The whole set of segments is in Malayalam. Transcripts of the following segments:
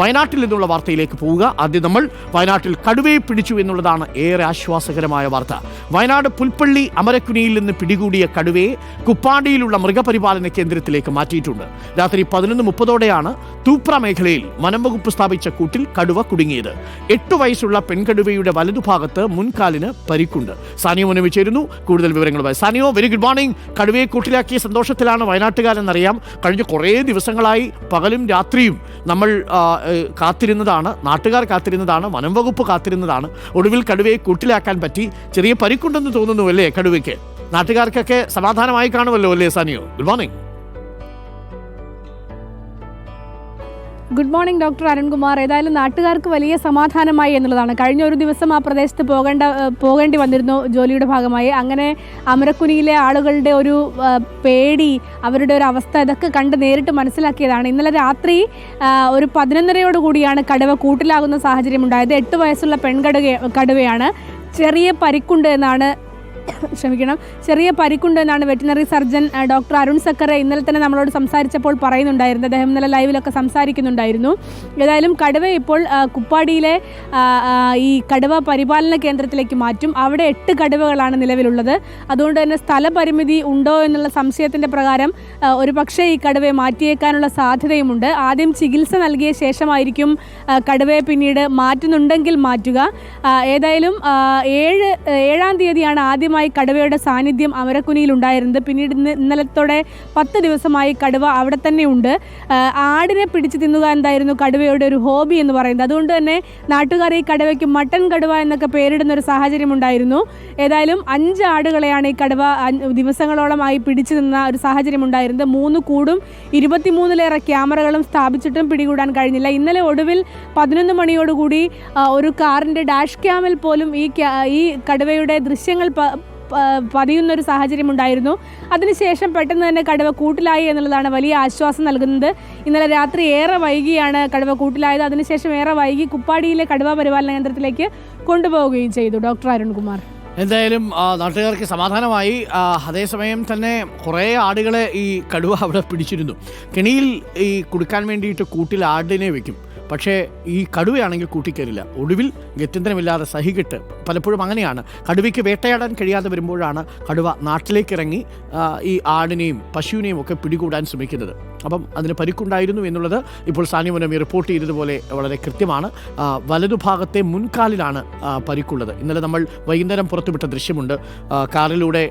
വയനാട്ടിൽ നിന്നുള്ള വാർത്തയിലേക്ക് പോവുക. ആദ്യം നമ്മൾ വയനാട്ടിൽ കടുവയെ പിടിച്ചു എന്നുള്ളതാണ് ഏറെ ആശ്വാസകരമായ വാർത്ത. വയനാട് പുൽപ്പള്ളി അമരക്കുനിയിൽ നിന്ന് പിടികൂടിയ കടുവയെ കുപ്പാടിയിലുള്ള മൃഗപരിപാലന കേന്ദ്രത്തിലേക്ക് മാറ്റിയിട്ടുണ്ട്. രാത്രി 11:30 തൂപ്ര മേഖലയിൽ വനം വകുപ്പ് സ്ഥാപിച്ച കൂട്ടിൽ കടുവ കുടുങ്ങിയത്. 8 വയസ്സുള്ള പെൺകടുവയുടെ വലതുഭാഗത്ത് മുൻകാലിന് പരിക്കുണ്ട്. സാനിയോ മുനവി ചേരുന്നു കൂടുതൽ വിവരങ്ങളുമായി. Sanio, very good morning. കടുവയെ കൂട്ടിലാക്കിയ സന്തോഷത്തിലാണ് വയനാട്ടുകാരെന്നറിയാം. കഴിഞ്ഞ കുറേ ദിവസങ്ങളായി പകലും രാത്രിയും നമ്മൾ കാത്തിരുന്നതാണ്, നാട്ടുകാർ കാത്തിരുന്നതാണ്, വനം വകുപ്പ് കാത്തിരുന്നതാണ്. ഒടുവിൽ കടുവയെ കൂട്ടിലാക്കാൻ പറ്റി. ചെറിയ പരിക്കുണ്ടെന്ന് തോന്നുന്നു അല്ലേ കടുവയ്ക്ക്? നാട്ടുകാർക്കൊക്കെ സമാധാനമായി കാണുമല്ലോ അല്ലേ Sanio? Good morning. Good morning doctor Arunkumar. ഏതായാലും നാട്ടുകാർക്ക് വലിയ സമാധാനമായി എന്നുള്ളതാണ്. കഴിഞ്ഞ ഒരു ദിവസം ആ പ്രദേശത്ത് പോകേണ്ടി വന്നിരുന്നു ജോലിയുടെ ഭാഗമായി. അങ്ങനെ അമരക്കുനിയിലെ ആളുകളുടെ ഒരു പേടി, അവരുടെ ഒരു അവസ്ഥ, ഇതൊക്കെ കണ്ട് നേരിട്ട് മനസ്സിലാക്കിയതാണ്. ഇന്നലെ രാത്രി ഒരു 11:30 കൂടിയാണ് കടുവ കൂട്ടിലാകുന്ന സാഹചര്യം ഉണ്ടായത്. 8 വയസ്സുള്ള കടുവയാണ്. ചെറിയ പരിക്കുണ്ട് എന്നാണ് വെറ്റിനറി സർജൻ ഡോക്ടർ അരുൺ സക്കറെ ഇന്നലെ തന്നെ നമ്മളോട് സംസാരിച്ചപ്പോൾ പറയുന്നുണ്ടായിരുന്നു. അദ്ദേഹം ഇന്നലെ ലൈവിലൊക്കെ സംസാരിക്കുന്നുണ്ടായിരുന്നു. ഏതായാലും കടുവ ഇപ്പോൾ കുപ്പാടിയിലെ ഈ കടുവ പരിപാലന കേന്ദ്രത്തിലേക്ക് മാറ്റും. അവിടെ 8 കടുവകളാണ് നിലവിലുള്ളത്. അതുകൊണ്ട് തന്നെ സ്ഥലപരിമിതി ഉണ്ടോ എന്നുള്ള സംശയത്തിൻ്റെ പ്രകാരം ഒരു പക്ഷേ ഈ കടുവയെ മാറ്റിയേക്കാനുള്ള സാധ്യതയുമുണ്ട്. ആദ്യം ചികിത്സ നൽകിയ ശേഷമായിരിക്കും കടുവയെ പിന്നീട് മാറ്റുന്നുണ്ടെങ്കിൽ മാറ്റുക. ഏതായാലും 7-ാം തീയതിയാണ് ആദ്യമായി കടുവയുടെ സാന്നിധ്യം അമരക്കുനിയിൽ ഉണ്ടായിരുന്നത്. പിന്നീട് ഇന്നലത്തോടെ 10 ദിവസമായി കടുവ അവിടെ തന്നെ ഉണ്ട്. ആടിനെ പിടിച്ചു തിന്നുക എന്തായിരുന്നു കടുവയുടെ ഒരു ഹോബി എന്ന് പറയുന്നത്. അതുകൊണ്ട് തന്നെ നാട്ടുകാർ ഈ കടുവയ്ക്ക് മട്ടൻ കടുവ എന്നൊക്കെ പേരിടുന്ന ഒരു സാഹചര്യം ഉണ്ടായിരുന്നു. ഏതായാലും 5 ആടുകളെയാണ് ഈ കടുവ ദിവസങ്ങളോളമായി പിടിച്ചു നിന്ന ഒരു സാഹചര്യം ഉണ്ടായിരുന്നത്. 3 കൂടും 23-ലേറെ ക്യാമറകളും സ്ഥാപിച്ചിട്ടും പിടികൂടാൻ കഴിഞ്ഞില്ല. ഇന്നലെ ഒടുവിൽ 11 മണിയോടുകൂടി ഒരു കാറിൻ്റെ ഡാഷ് ക്യാമിൽ പോലും ഈ കടുവയുടെ ദൃശ്യങ്ങൾ പതിയുന്നൊരു സാഹചര്യം ഉണ്ടായിരുന്നു. അതിനുശേഷം പെട്ടെന്ന് തന്നെ കടുവ കൂട്ടിലായി എന്നുള്ളതാണ് വലിയ ആശ്വാസം നൽകുന്നത്. ഇന്നലെ രാത്രി ഏറെ വൈകിയാണ് കടുവ കൂട്ടിലായത്. അതിനുശേഷം ഏറെ വൈകി കുപ്പാടിയിലെ കടുവ പരിപാലന കേന്ദ്രത്തിലേക്ക് കൊണ്ടുപോവുകയും ചെയ്തു. ഡോക്ടർ അരുൺകുമാർ, എന്തായാലും നാട്ടുകാർക്ക് സമാധാനമായി. അതേസമയം തന്നെ കുറേ ആടുകളെ ഈ കടുവ അവിടെ പിടിച്ചിരുന്നു. കെണിയിൽ ഈ കൊടുക്കാൻ വേണ്ടിയിട്ട് കൂട്ടിൽ ആടിനെ വെക്കും. പക്ഷേ ഈ കടുവയാണെങ്കിൽ കൂട്ടിക്കയറില്ല. ഒടുവിൽ ഗത്യന്തരമില്ലാതെ സഹികെട്ട് പലപ്പോഴും അങ്ങനെയാണ്. കടുവയ്ക്ക് വേട്ടയാടാൻ കഴിയാതെ വരുമ്പോഴാണ് കടുവ നാട്ടിലേക്ക് ഇറങ്ങി ഈ ആടിനെയും പശുവിനെയും ഒക്കെ പിടികൂടാൻ ശ്രമിക്കുന്നത്. അപ്പം അതിന് പരിക്കുണ്ടായിരുന്നു എന്നുള്ളത് ഇപ്പോൾ സാനിയോ മുനവി റിപ്പോർട്ട് ചെയ്തതുപോലെ വളരെ കൃത്യമാണ്. വലതുഭാഗത്തെ മുൻകാലിലാണ് പരിക്കുള്ളത്. ഇന്നലെ നമ്മൾ വൈകുന്നേരം പുറത്തുവിട്ട ദൃശ്യമുണ്ട്. കാറിലൂടെ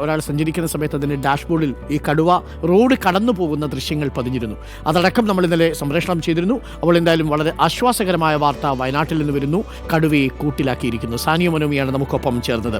ഒരാൾ സഞ്ചരിക്കുന്ന സമയത്ത് അതിൻ്റെ ഡാഷ്ബോർഡിൽ ഈ കടുവ റോഡ് കടന്നു പോകുന്ന ദൃശ്യങ്ങൾ പതിഞ്ഞിരുന്നു. അതടക്കം നമ്മൾ ഇന്നലെ സംപ്രേഷണം ചെയ്തിരുന്നു. അപ്പോൾ എന്തായാലും വളരെ ആശ്വാസകരമായ വാർത്ത വയനാട്ടിൽ നിന്ന് വരുന്നു. കടുവയെ കൂട്ടിലാക്കിയിരിക്കുന്നു. സാനിയോ മുനവിയാണ് നമുക്കൊപ്പം ചേർന്നത്.